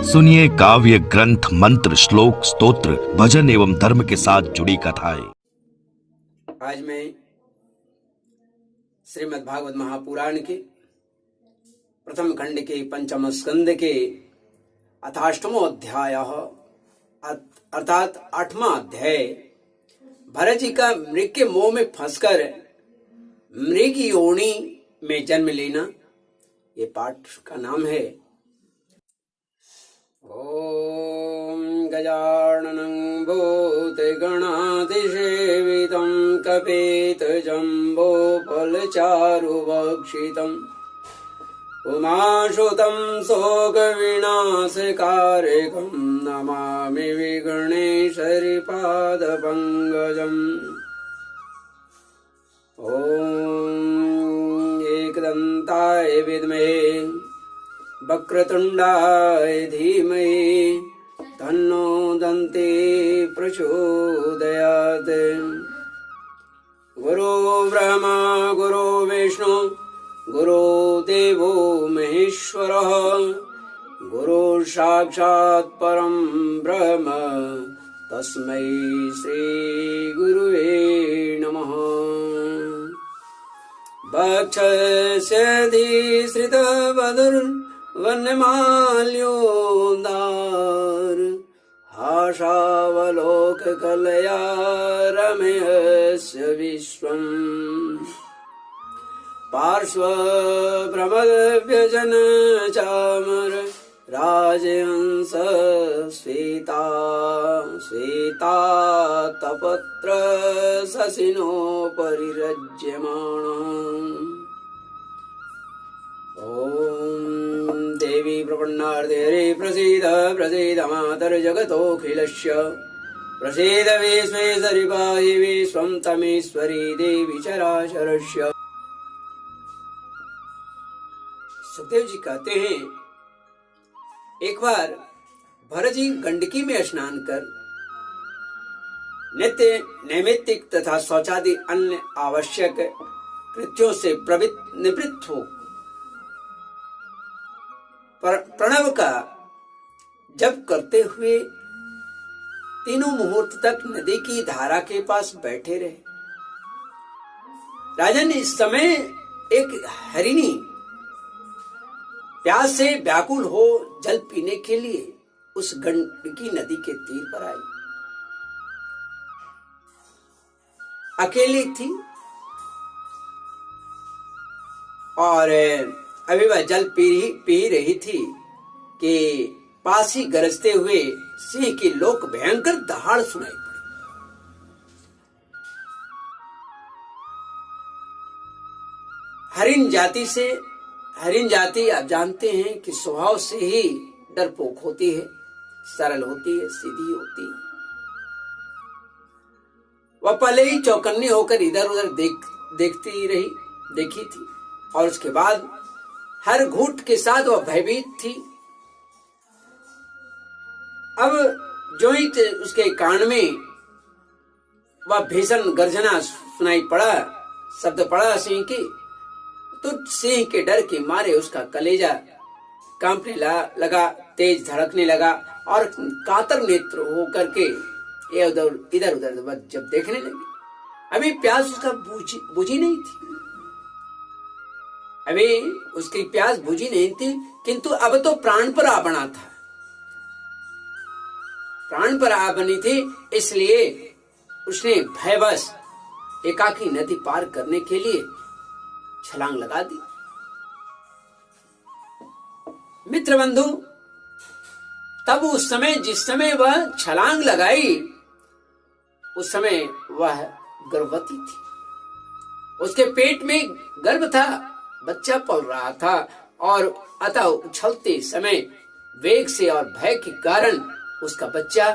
सुनिए काव्य ग्रंथ, मंत्र, श्लोक, स्तोत्र, भजन एवं धर्म के साथ जुड़ी कथाएं। आज मैं श्रीमद् भागवत महापुराण के प्रथम खंड के पंचम स्कंद के अथाष्टमो अध्याय अर्थात 8वां अध्याय भरत जी का मृग के मोह में फंसकर मृग योनि में जन्म लेना, ये पाठ का नाम है। ओम गजाननं भूतगणाधिसेवितं कपितजम्बोफलचारुभक्षितम् उमासुतं शोकविनाशकारकं नमामि विघ्नेश्वरपादपङ्कजम्। ॐ एकदन्ताय विद्महे वक्रतुण्डाय धीमहि तन्नो दन्ती प्रचोदयात्। गुरु ब्रह्मा गुरु विष्णु गुरु देवो महेश्वरः गुरु साक्षात् परं ब्रह्म तस्मै श्री गुरुवे नमः। वक्षस्यधिश्रितवधुर् वनमाल्योदार हासावलोककलया रमयस्य विश्वम्। पार्श्वभ्रमद्व्यजन चामर राजहंस श्वेता तपत्र शशिनो परिरज्यमाणः। ओम देवी प्रपन्नार्थे प्रसीद प्रसीद मातर जगतोऽखिलस्य प्रसीद विश्वेश्वरि पाहि विश्वं तमेश्वरी देवी चराचरस्य। सुखदेव जी कहते हैं, एक बार भरत जी गंडकी में स्नान कर नित्य नैमित्तिक तथा शौचादि अन्य आवश्यक कृत्यों से निवृत्त हो प्रणव का जप करते हुए तीनों मुहूर्त तक नदी की धारा के पास बैठे रहे। राजन, इस समय एक हरिणी प्यास से व्याकुल हो जल पीने के लिए उस गंडकी नदी के तीर पर आई। अकेली थी और अभी वह जल पी रही थी कि पास ही गरजते हुए सिंह की लोक भयंकर दहाड़ सुनाई पड़ी। हरिण जाति आप जानते हैं कि स्वभाव से ही डरपोक होती है, सरल होती है, सीधी होती है। वह पहले ही चौकन्नी होकर इधर उधर देखी थी और उसके बाद हर घूंट के साथ वह भयभीत थी। अब जो ही उसके कान में वह भीषण गर्जना सुनाई पड़ा, शब्द पड़ा सिंह की, तो सिंह के डर के मारे उसका कलेजा कांपने लगा, तेज धड़कने लगा और कातर नेत्र होकर के इधर उधर जब देखने लगी। अभी प्यास उसका बुझी नहीं थी, अभी उसकी प्यास बुझी नहीं थी, किंतु अब तो प्राण पर आ बना था, प्राण पर आ बनी थी। इसलिए उसने भयवश एकाकी नदी पार करने के लिए छलांग लगा दी। मित्र बंधु, तब उस समय जिस समय वह छलांग लगाई उस समय वह गर्भवती थी। उसके पेट में गर्भ था, बच्चा पल रहा था और अतः उछलते समय वेग से और भय के कारण उसका बच्चा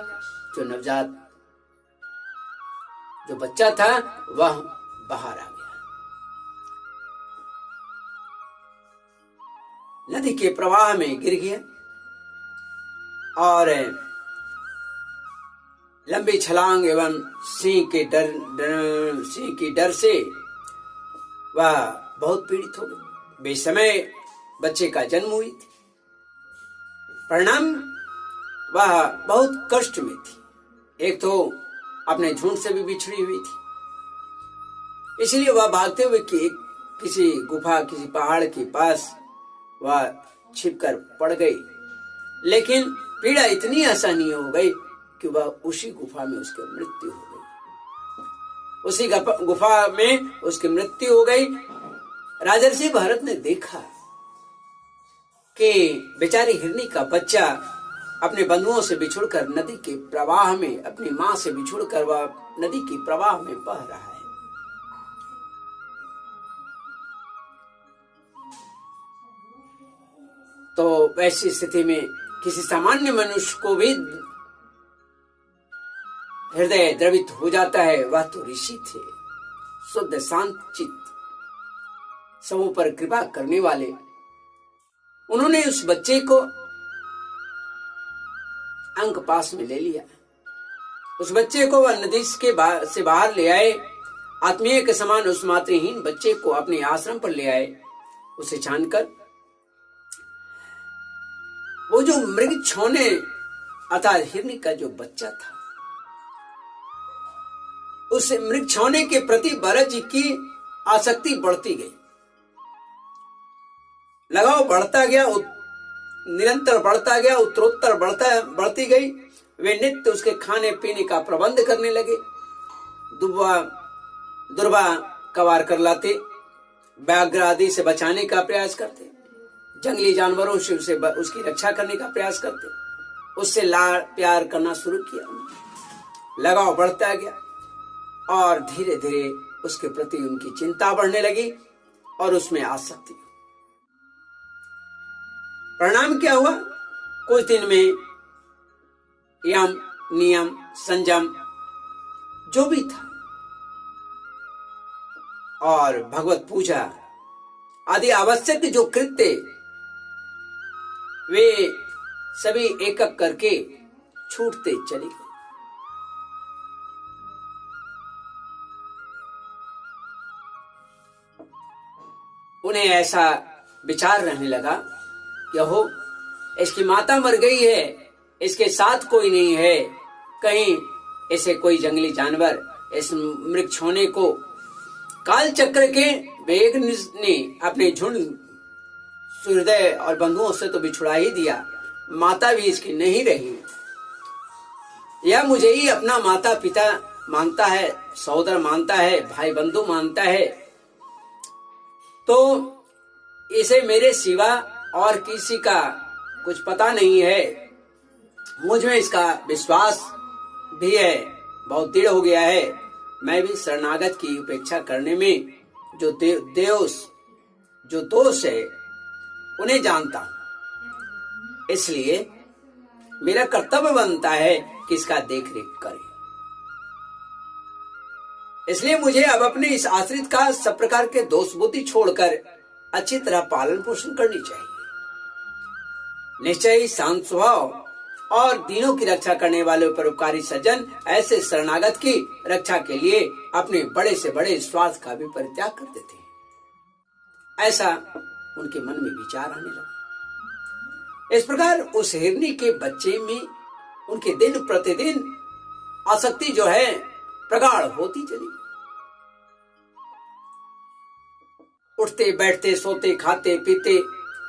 जो बच्चा था वह बाहर आ गया। नदी के प्रवाह में गिर गया और लंबी छलांग एवं सिंह के डर से वह बहुत पीड़ित हो गई। बेसमय बच्चे का जन्म हुई थी। परिणाम वह बहुत कष्ट में थी। एक तो अपने झुंड से भी बिछड़ी हुई थी, इसलिए वह भागते हुए किसी गुफा, किसी पहाड़ के पास वह छिपकर पड़ गई। लेकिन पीड़ा इतनी असहनीय हो गई कि वह उसी गुफा में उसकी मृत्यु हो गई। उसी गुफा में उसकी मृत्यु हो गई। राजर्षि भरत ने देखा कि बेचारी हिरनी का बच्चा अपने बंधुओं से बिछुड़कर नदी के प्रवाह में, अपनी मां से बिछुड़कर वह नदी के प्रवाह में बह रहा है। तो वैसी स्थिति में किसी सामान्य मनुष्य को भी हृदय द्रवित हो जाता है। वह तो ऋषि थे, शुद्ध शांत चित्त, सबों पर कृपा करने वाले। उन्होंने उस बच्चे को अंक पास में ले लिया। उस बच्चे को वह नदी से बाहर ले आए। आत्मीय के समान उस मातृहीन बच्चे को अपने आश्रम पर ले आए। उसे छानकर वो जो मृग छोने अर्थात हिरनी का जो बच्चा था, उस मृग छोने के प्रति भरत जी की आसक्ति बढ़ती गई, लगाव बढ़ता गया, निरंतर बढ़ता गया, उत्तरोत्तर बढ़ती गई। वे नित्य उसके खाने पीने का प्रबंध करने लगे। दुर्वा कवार कर लाते, व्याघ्र आदि से बचाने का प्रयास करते, जंगली जानवरों से उसकी रक्षा करने का प्रयास करते, उससे लाड़ प्यार करना शुरू किया। लगाव बढ़ता गया और धीरे धीरे उसके प्रति उनकी चिंता बढ़ने लगी और उसमें आसक्ति। परिणाम क्या हुआ? कुछ दिन में यम, नियम, संयम जो भी था और भगवत पूजा आदि आवश्यक जो कृत्य वे सभी एक एक करके छूटते चले गए। उन्हें ऐसा विचार रहने लगा कि हो, इसकी माता मर गई है, इसके साथ कोई नहीं है, कहीं ऐसे कोई जंगली जानवर इस मृग छोने को काल चक्र के वेग ने अपने झुंड, सूर्योदय और बंधुओं से तो बिछुड़ा ही दिया, माता भी इसकी नहीं रही। यह मुझे ही अपना माता पिता मानता है, सहोदर मानता है, भाई बंधु मानता है, तो इसे मेरे सिवा और किसी का कुछ पता नहीं है। मुझ में इसका विश्वास भी है, बहुत दृढ़ हो गया है। मैं भी शरणागत की उपेक्षा करने में जो जो दोष है उन्हें जानता हूं, इसलिए मेरा कर्तव्य बनता है कि इसका देख रेख करें। इसलिए मुझे अब अपने इस आश्रित का सब प्रकार के दोष बुद्धि छोड़कर अच्छी तरह पालन पोषण करनी चाहिए। निश्चय ही शांत स्वभाव और दीनों की रक्षा करने वाले परोपकारी सज्जन ऐसे शरणागत की रक्षा के लिए अपने बड़े से बड़े स्वार्थ का भी परित्याग कर देते हैं। ऐसा उनके मन में विचार आने लगा। इस प्रकार उस हिरनी के बच्चे में उनके दिन प्रतिदिन आसक्ति जो है प्रगाढ़ होती चली। उठते बैठते, सोते खाते पीते,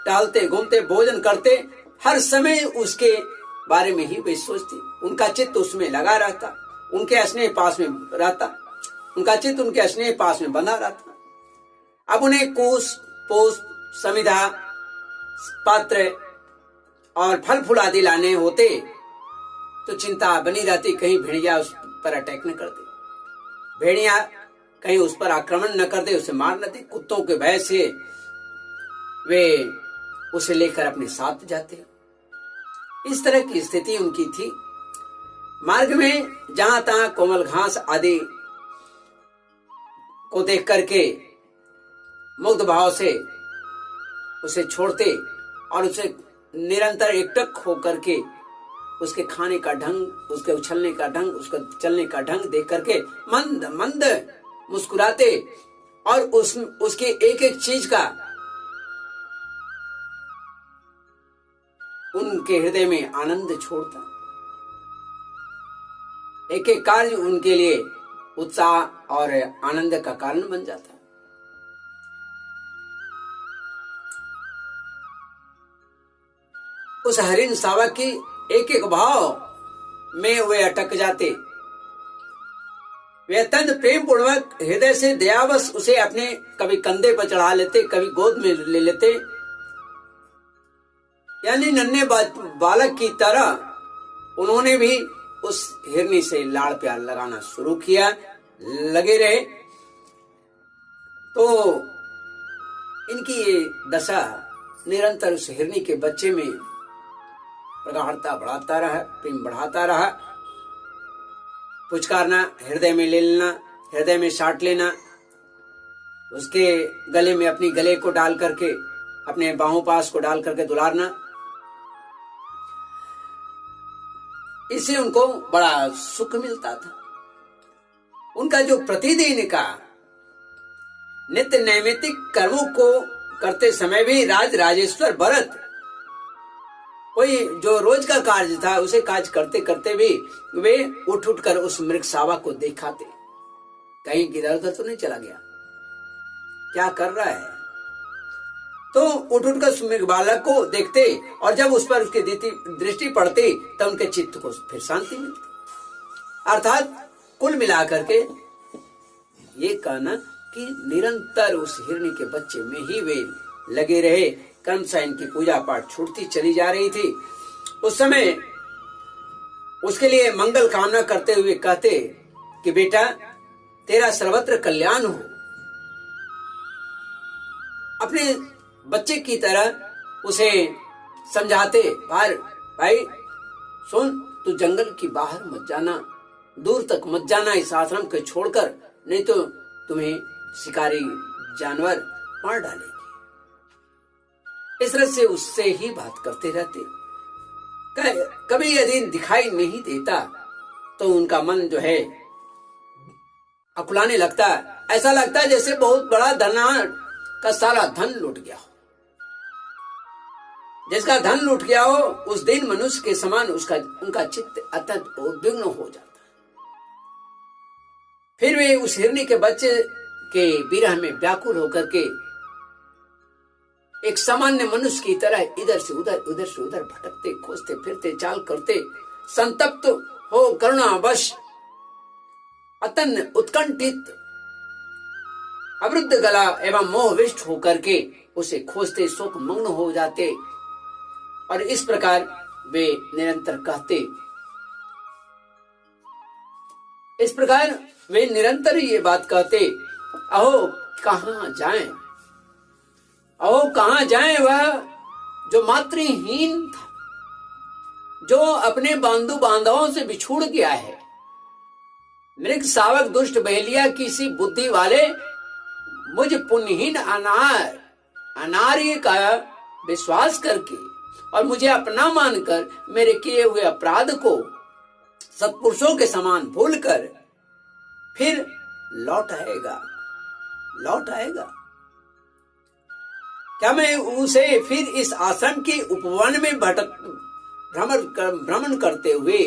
टहलते घूमते, भोजन करते, हर समय उसके बारे में ही वे सोचती। उनका चित्त उसमें लगा रहता, उनके स्नेह पास में रहता, उनका चित्त उनके स्नेह पास में बना रहता। अब उन्हें कोष पोष समिधा पात्र और फल फूल आदि लाने होते तो चिंता बनी रहती, कहीं भेड़िया उस पर अटैक न कर दे, भेड़िया कहीं उस पर आक्रमण न कर दे, उसे मार न दे। कुत्तों के भय से वे उसे लेकर अपने साथ जाते। इस तरह की स्थिति उनकी थी। मार्ग में जहां तहां कोमल घास आदि को देख करके मुग्ध भाव से उसे छोड़ते और उसे निरंतर एकटक होकर के उसके खाने का ढंग, उसके उछलने का ढंग, उसका चलने का ढंग देख करके मंद मंद मुस्कुराते और उसके एक एक चीज का उनके हृदय में आनंद छोड़ता। एक एक कार्य उनके लिए उत्साह और आनंद का कारण बन जाता। उस हरिण शावक की एक एक भाव में वे अटक जाते। वे अत्यंत प्रेम पूर्वक हृदय से दयावश उसे अपने कभी कंधे पर चढ़ा लेते, कभी गोद में ले लेते, यानी नन्हे बालक की तरह उन्होंने भी उस हिरनी से लाड़ प्यार लगाना शुरू किया, लगे रहे। तो इनकी ये दशा निरंतर उस हिरनी के बच्चे में प्रगाढ़ता बढ़ाता रहा, प्रेम बढ़ाता रहा। पुचकारना, हृदय में ले लेना, हृदय में साट लेना, उसके गले में अपनी गले को डाल करके, अपने बाहों पास को डाल करके दुलारना, इससे उनको बड़ा सुख मिलता था। उनका जो प्रतिदिन का नित्य नैमित्तिक कर्मों को करते समय भी राज राजेश्वर भरत कोई जो रोज का कार्य था उसे कार्य करते करते भी वे उठ उठ कर उस मृग शावा को दिखाते, कहीं इधर उधर तो नहीं चला गया, क्या कर रहा है। तो उठ उठ कर उस मृग बालक को देखते और जब उस पर उसकी दृष्टि पड़ती तब उनके चित्त को फिर शांति मिलती। अर्थात कुल मिलाकर के ये कहना कि निरंतर उस हिरणी के बच्चे में ही वे लगे रहे। क्रमशः इनकी पूजा पाठ छूटती चली जा रही थी। उस समय उसके लिए मंगल कामना करते हुए कहते कि बेटा तेरा सर्वत्र कल्याण हो। अपने बच्चे की तरह उसे समझाते, भाई सुन, तू जंगल की बाहर मत जाना, दूर तक मत जाना इस आश्रम को छोड़कर, नहीं तो तुम्हें शिकारी जानवर मार डालेंगे। इस तरह से उससे ही बात करते रहते। कभी यदि दिखाई नहीं देता तो उनका मन जो है अकुलाने लगता, ऐसा लगता है जैसे बहुत बड़ा धनाढ़ का सारा धन लूट गया हो। जिसका धन लूट गया हो उस दिन मनुष्य के समान उनका चित्त अत्यंत उद्विग्न हो जाता। फिर वे उस हिरनी के बच्चे के विरह में व्याकुल होकर के एक सामान्य मनुष्य की तरह इधर से उधर भटकते, खोजते फिरते, चाल करते, संतप्त हो करुणावश, अत्यंत उत्कंठित, अवरुद्ध गला एवं मोहविष्ट होकर के उसे खोजते, शोक मग्न हो जाते। और इस प्रकार वे निरंतर कहते, इस प्रकार वे निरंतर ये बात कहते, अहो कहां जाएं, अहो कहां जाएं वह जो मातृहीन था, जो अपने बांधु बांधवों से बिछुड़ गया है। मृग शावक दुष्ट बहेलिया किसी बुद्धि वाले मुझ पुण्यहीन अनार्य का विश्वास करके और मुझे अपना मानकर मेरे किए हुए अपराध को सत्पुरुषों के समान भूलकर फिर लौट आएगा। क्या मैं उसे फिर इस आश्रम के उपवन में भ्रमण करते हुए,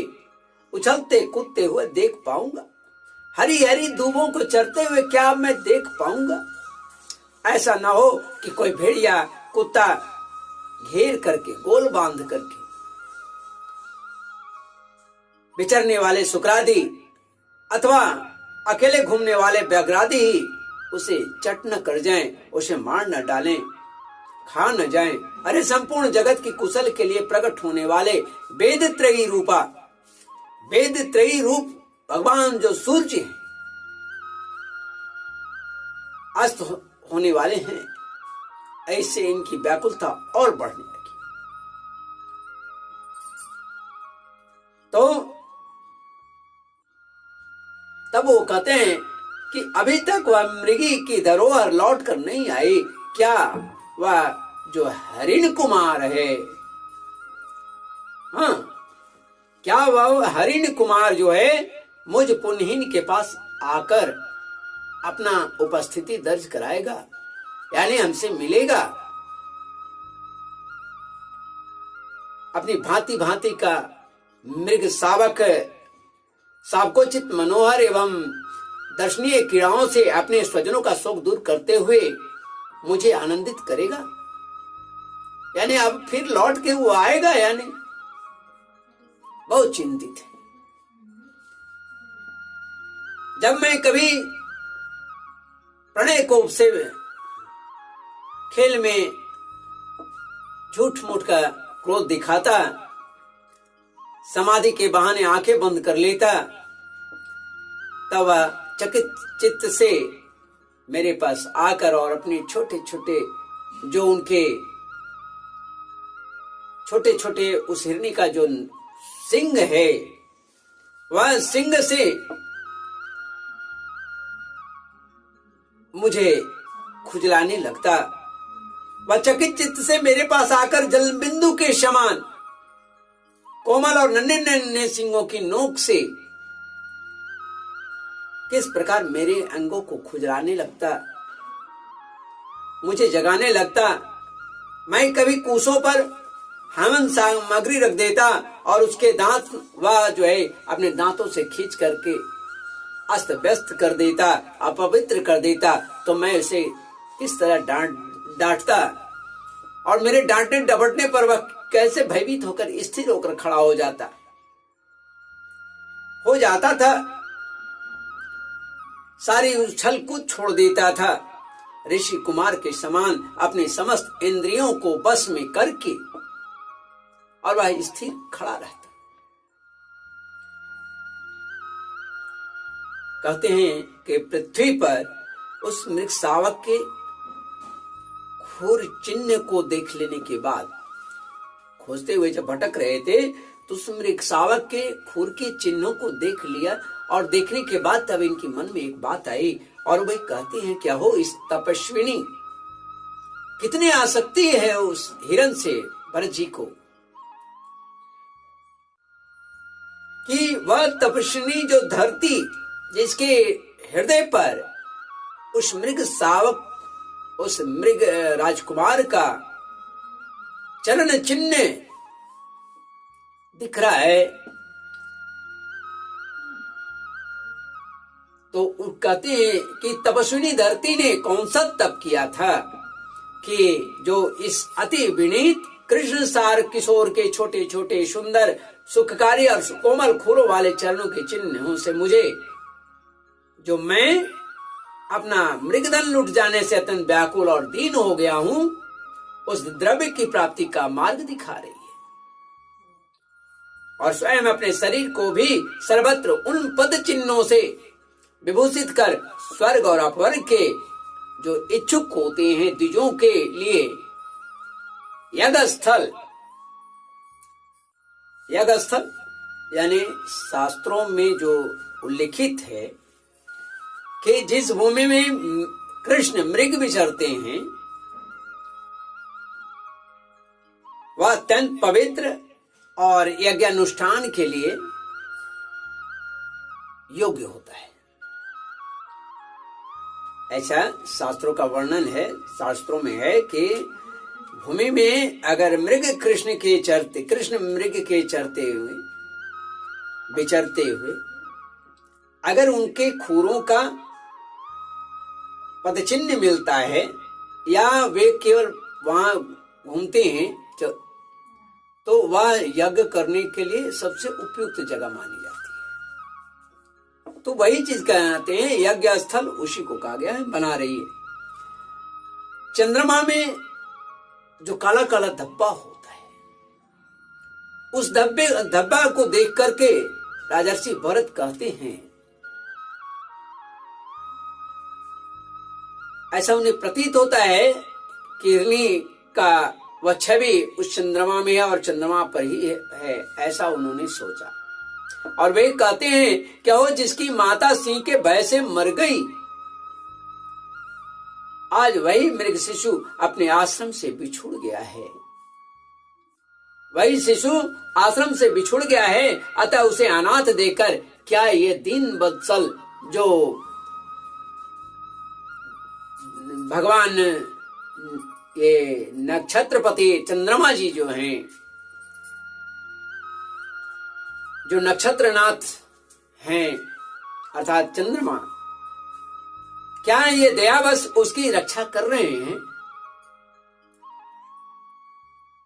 उछलते कूदते हुए देख पाऊंगा? हरी हरी दूबों को चरते हुए क्या मैं देख पाऊंगा? ऐसा ना हो कि कोई भेड़िया कुत्ता घेर करके, गोल बांध करके विचरने वाले शुक्रादि अथवा अकेले घूमने वाले व्याघ्रादि ही उसे चट न कर जाएं, उसे मार न डालें, खा न जाएं। अरे संपूर्ण जगत की कुशल के लिए प्रकट होने वाले वेद त्रयी रूप भगवान जो सूर्य हैं, अस्त होने वाले हैं, ऐसे इनकी व्याकुलता और बढ़ने लगी। तो तब वो कहते हैं कि अभी तक वह मृगी की धरोहर लौट कर नहीं आई, क्या वह जो हरिण कुमार है, हाँ, क्या वह हरिण कुमार जो है मुझ पुण्यहीन के पास आकर अपना उपस्थिति दर्ज कराएगा, यानी हमसे मिलेगा? अपनी भांति भांति का मृग सावकोचित मनोहर एवं दर्शनीय क्रीड़ाओं से अपने स्वजनों का शोक दूर करते हुए मुझे आनंदित करेगा। यानी अब फिर लौट के वो आएगा या नहीं, बहुत चिंतित है। जब मैं कभी प्रणय कोप से खेल में झूठ मूठ का क्रोध दिखाता, समाधि के बहाने आंखें बंद कर लेता, तब वह चकित चित्त से मेरे पास आकर और अपने छोटे छोटे जो उनके छोटे छोटे उस हिरनी का जो सिंग है, वह सिंग से मुझे खुजलाने लगता। वह चकित चित्त से मेरे पास आकर जल बिंदु के समान कोमल और नन्हे नन्हे सिंगों की नोक से किस प्रकार मेरे अंगों को खुजलाने लगता, मुझे जगाने लगता। मैं कभी कूसों पर हेमन सामग्री रख देता और उसके दांत वह जो है अपने दांतों से खींच करके अस्त व्यस्त कर देता, अपवित्र कर देता, तो मैं उसे किस तरह डांटता और मेरे डांटने डबटने पर वह कैसे भयभीत होकर स्थिर होकर खड़ा हो जाता था। सारी उछल कूद छोड़ देता था, ऋषि कुमार के समान अपने समस्त इंद्रियों को बस में करके, और वह स्थिर खड़ा रहता। कहते हैं कि पृथ्वी पर उस मृग शावक के खुर चिन्ह को देख लेने के बाद, खोजते हुए जब भटक रहे थे तो उस मृग शावक के खुर के चिन्हों को देख लिया, और देखने के बाद तब इनके मन में एक बात आई, और वे कहते हैं क्या हो इस तपस्विनी कितनी आसक्ति है उस हिरण से भरत जी को, कि वह तपस्विनी जो धरती जिसके हृदय पर उस मृग शावक उस मृग राजकुमार का चरण चिन्ह दिख रहा है, तो कहते हैं कि तपस्विनी धरती ने कौन सा तप किया था कि जो इस अति विनीत कृष्ण सार किशोर के छोटे छोटे सुंदर सुखकारी और कोमल खुरों वाले चरणों के चिन्हों से मुझे, जो मैं अपना मृगधन लुट जाने से अत्यंत व्याकुल और दीन हो गया हूं, उस द्रव्य की प्राप्ति का मार्ग दिखा रही है, और स्वयं अपने शरीर को भी सर्वत्र उन पद चिन्हों से विभूषित कर स्वर्ग और अपवर्ग के जो इच्छुक होते हैं द्विजों के लिए यज्ञस्थल यानी शास्त्रों में जो उल्लिखित है कि जिस भूमि में कृष्ण मृग विचरते हैं वह अत्यंत पवित्र और यज्ञ अनुष्ठान के लिए योग्य होता है। ऐसा शास्त्रों का वर्णन है, शास्त्रों में है कि भूमि में अगर कृष्ण मृग के विचरते हुए अगर उनके खुरों का पदचिन्ह मिलता है या वे केवल वहां घूमते हैं तो वह यज्ञ करने के लिए सबसे उपयुक्त जगह मानी जाती है। तो वही चीज कहते हैं यज्ञ स्थल, उसी को कहा गया है, बना रही है। चंद्रमा में जो काला काला धब्बा होता है, उस धब्बा को देख करके राजर्षि भरत कहते हैं, ऐसा उन्हें प्रतीत होता है कि हिरणी का वह छवि उस चंद्रमा में है और चंद्रमा पर ही है, ऐसा उन्होंने सोचा। और वे कहते हैं क्या हो जिसकी माता सिंह के भय से मर गई, आज वही मृग शिशु अपने आश्रम से बिछुड़ गया है, वही शिशु आश्रम से बिछुड़ गया है, अतः उसे अनाथ देकर क्या ये दीन वत्सल जो भगवान ये नक्षत्रपति चंद्रमा जी जो हैं जो नक्षत्रनाथ हैं अर्थात चंद्रमा, क्या ये दयावश उसकी रक्षा कर रहे हैं?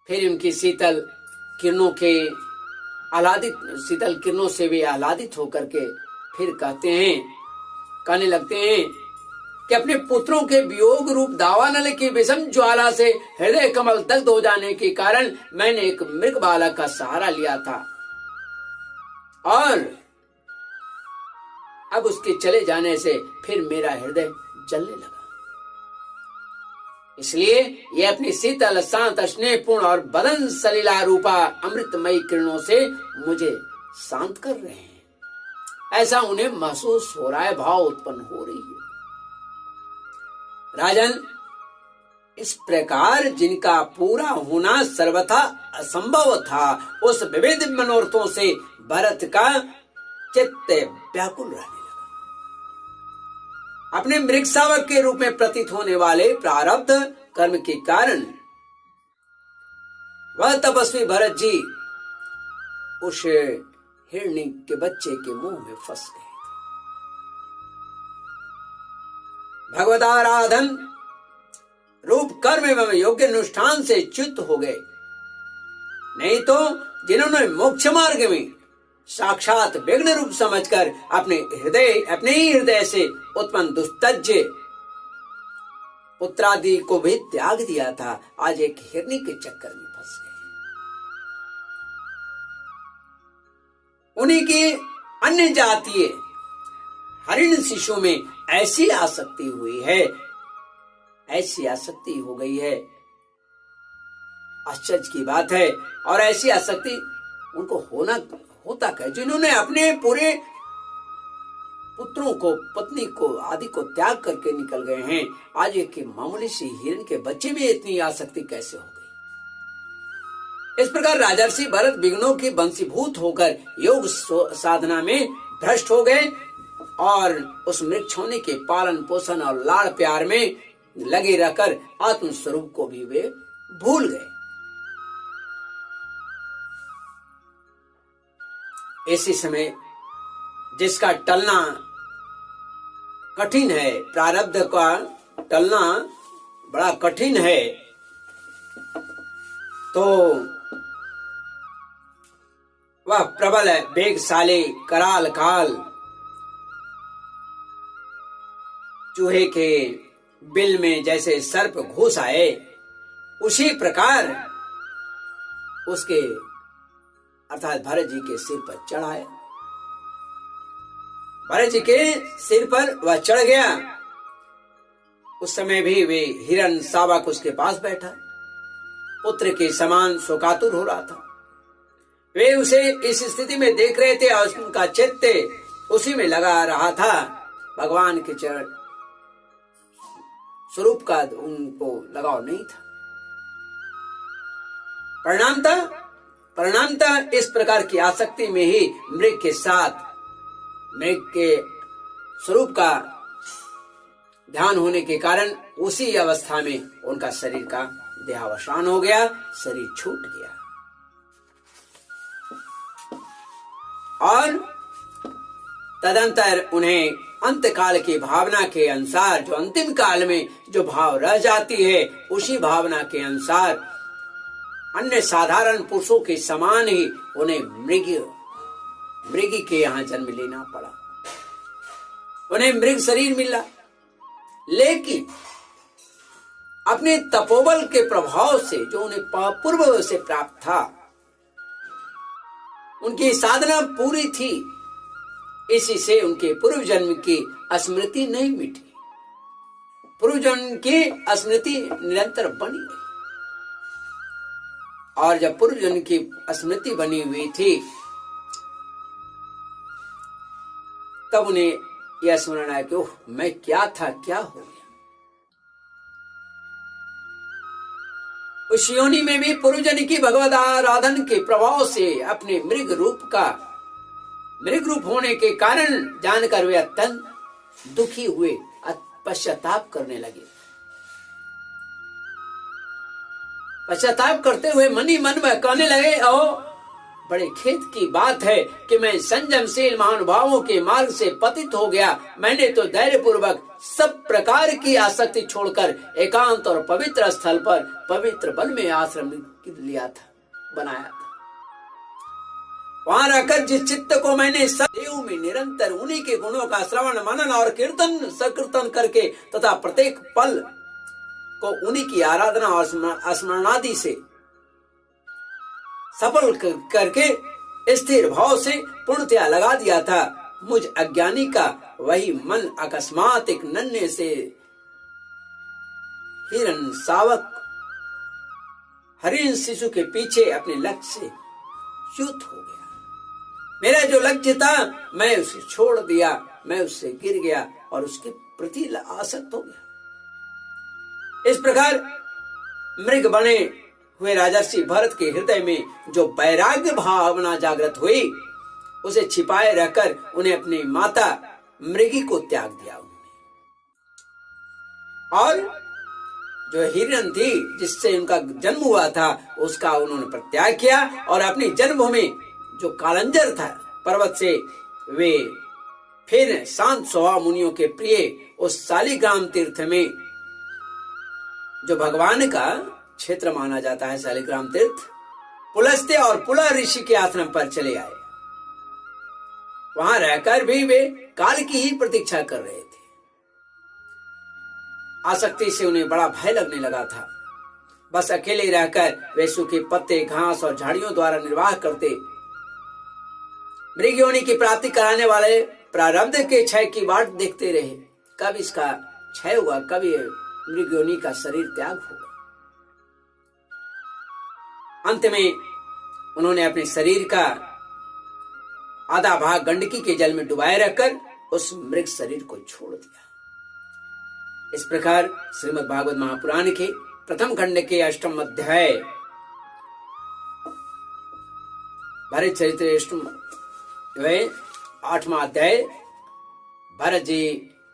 फिर उनकी शीतल किरणों से वे आह्लादित होकर के फिर कहने लगते हैं कि अपने पुत्रों के वियोग रूप दावानल की विषम ज्वाला से हृदय कमल दग्ध हो जाने के कारण मैंने एक मृग बालक का सहारा लिया था और अब उसके चले जाने से फिर मेरा हृदय जलने लगा। इसलिए ये अपनी शीतल शांत स्नेहपूर्ण और बदन सलीला रूपा अमृतमयी किरणों से मुझे शांत कर रहे हैं, ऐसा उन्हें महसूस हो रहा है, भाव उत्पन्न हो रही है। राजन, इस प्रकार जिनका पूरा होना सर्वथा असंभव था, उस विविध मनोरथों से भरत का चित्त व्याकुल रहने लगा। अपने मृग शावक के रूप में प्रतीत होने वाले प्रारब्ध कर्म के कारण वह तपस्वी भरत जी उस हिरणी के बच्चे के मुंह में फंस गए। भगवदाराधन रूप कर्म एवं योग्य अनुष्ठान से च्युत हो गए, नहीं तो जिन्होंने मोक्ष मार्ग में साक्षात विघ्न रूप समझकर अपने ही हृदय से उत्पन्न दुस्तज्य पुत्रादि को भी त्याग दिया था, आज एक हिरणी के चक्कर में फंस गए। उन्हीं की अन्य जातीय हरिण शिशु में ऐसी आसक्ति हुई है, ऐसी आसक्ति हो गई है, आश्चर्य की बात है। और ऐसी आसक्ति उनको होता क्या, जिन्होंने अपने पूरे पुत्रों को, पत्नी को आदि को त्याग करके निकल गए हैं, आज एक मामूली सी हिरण के बच्चे में इतनी आसक्ति कैसे हो गई? इस प्रकार राजर्षि भरत विघ्नों की बंशीभूत होकर योग साधना में भ्रष्ट हो गए और उस मृग छोने के पालन पोषण और लाड़ प्यार में लगे रहकर आत्म स्वरूप को भी वे भूल गए। ऐसे समय जिसका टलना कठिन है, प्रारब्ध का टलना बड़ा कठिन है, तो वह प्रबल वेगशाली कराल काल चूहे के बिल में जैसे सर्प घुस आए, उसी प्रकार उसके अर्थात भरत जी के सिर पर चढ़ाया। भरत जी के सिर पर वह चढ़ गया। उस समय भी वे हिरण शावक उसके पास बैठा, पुत्र के समान शोकातुर हो रहा था। वे उसे इस स्थिति में देख रहे थे और उनका चित्त उसी में लगा रहा था। भगवान के चरण स्वरूप का उनको लगाव नहीं था। परिणामतः इस प्रकार की आसक्ति में ही मृग के साथ मृग के स्वरूप का ध्यान होने के कारण उसी अवस्था में उनका शरीर का देहावसान हो गया, शरीर छूट गया। और तदंतर उन्हें अंतकाल की भावना के अनुसार, जो अंतिम काल में जो भाव रह जाती है, उसी भावना के अनुसार अन्य साधारण पुरुषों के समान ही उन्हें मृगी के यहाँ जन्म लेना पड़ा। उन्हें मृग शरीर मिला, लेकिन अपने तपोबल के प्रभाव से जो उन्हें पूर्व से प्राप्त था, उनकी साधना पूरी थी, इसी से उनके पूर्व जन्म की स्मृति नहीं मिटी। पूर्व जन्म की स्मृति निरंतर बनी रही। और जब पूर्व जन्म की स्मृति बनी हुई थी, तब उन्हें यह स्मरण आया कि ओह, मैं क्या था, क्या हो गया। उस योनि में भी पूर्व जन्म की भगवत आराधन के प्रभाव से अपने मृग रूप होने के कारण जानकर वे अत्यंत दुखी हुए, पश्चाताप करने लगे। पश्चाताप करते हुए मन ही मन में कहने लगे, ओ बड़े खेद की बात है कि मैं संयमशील महानुभावों के मार्ग से पतित हो गया। मैंने तो धैर्य पूर्वक सब प्रकार की आसक्ति छोड़कर एकांत और पवित्र स्थल पर पवित्र वन में आश्रम लिया था, बनाया था। वहां रहकर जिस चित्त को मैंने सदैव में निरंतर उन्हीं के गुणों का श्रवण मनन और कीर्तन सकीर्तन करके तथा प्रत्येक पल को उन्हीं की आराधना और स्मरणादि से सफल करके स्थिर भाव से पूर्णतया लगा दिया था, मुझ अज्ञानी का वही मन अकस्मात एक नन्हे से हिरण सावक हरिण शिशु के पीछे अपने लक्ष्य से च्युत हो गया। मेरा जो लक्ष्य था मैं उसे छोड़ दिया, मैं उससे गिर गया और उसके प्रति आसक्त हो गया। इस प्रकार मृग बने हुए राजर्षि भरत के हृदय में जो वैराग्य भावना जागृत हुई, उसे छिपाए रहकर उन्हें अपनी माता मृगी को त्याग दिया उन्होंने। और जो हिरण थी जिससे उनका जन्म हुआ था, उसका उन्होंने परित्याग किया और अपनी जन्मभूमि जो कालंजर था पर्वत से, वे फिर शांत स्वभाव मुनियों के प्रिय उस शालिग्राम तीर्थ में, जो भगवान का क्षेत्र माना जाता है शालिग्राम तीर्थ, पुलस्त्य और पुला ऋषि के आश्रम पर चले आए। वहां रहकर भी वे काल की ही प्रतीक्षा कर रहे थे। आसक्ति से उन्हें बड़ा भय लगने लगा था। बस अकेले रहकर वे सूखे पत्ते, घास और झाड़ियों द्वारा निर्वाह करते। मृग योनि की प्राप्ति कराने वाले प्रारब्ध के क्षय की बाट देखते रहे। कब इसका क्षय हुआ, कब ये मृग योनि का शरीर त्याग होगा। अंत में उन्होंने अपने शरीर का आधा भाग गंडकी के जल में डुबाए रखकर उस मृग शरीर को छोड़ दिया। इस प्रकार श्रीमद् भागवत महापुराण के प्रथम खंड के 8वें अध्याय भरत चरित्र 8वां अध्याय भरत जी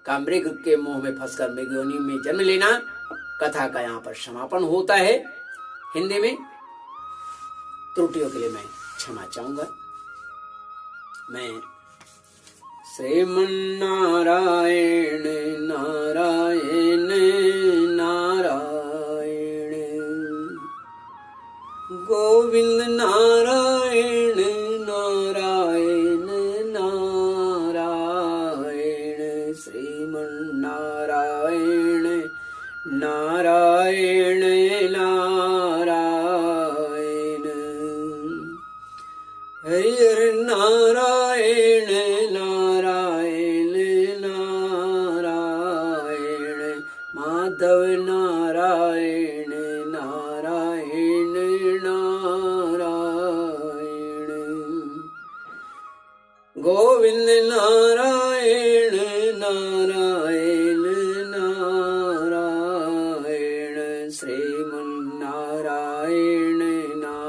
का मृग के मोह में फंसकर मृग योनि में जन्म लेना कथा का यहाँ पर समापन होता है। हिंदी में त्रुटियों के लिए मैं क्षमा चाहूंगा। मैं श्रीमन्नारायण नारायण नारायण गोविंद नारायण नारायण नारायण श्रीमन्नारायण नारायण नारायण हरि हरि नारायण नारायण नारायण माधव नारायण नारायण नारायण गोविंद नारायण नारायण नारायण श्रीमन्नारायण नारायण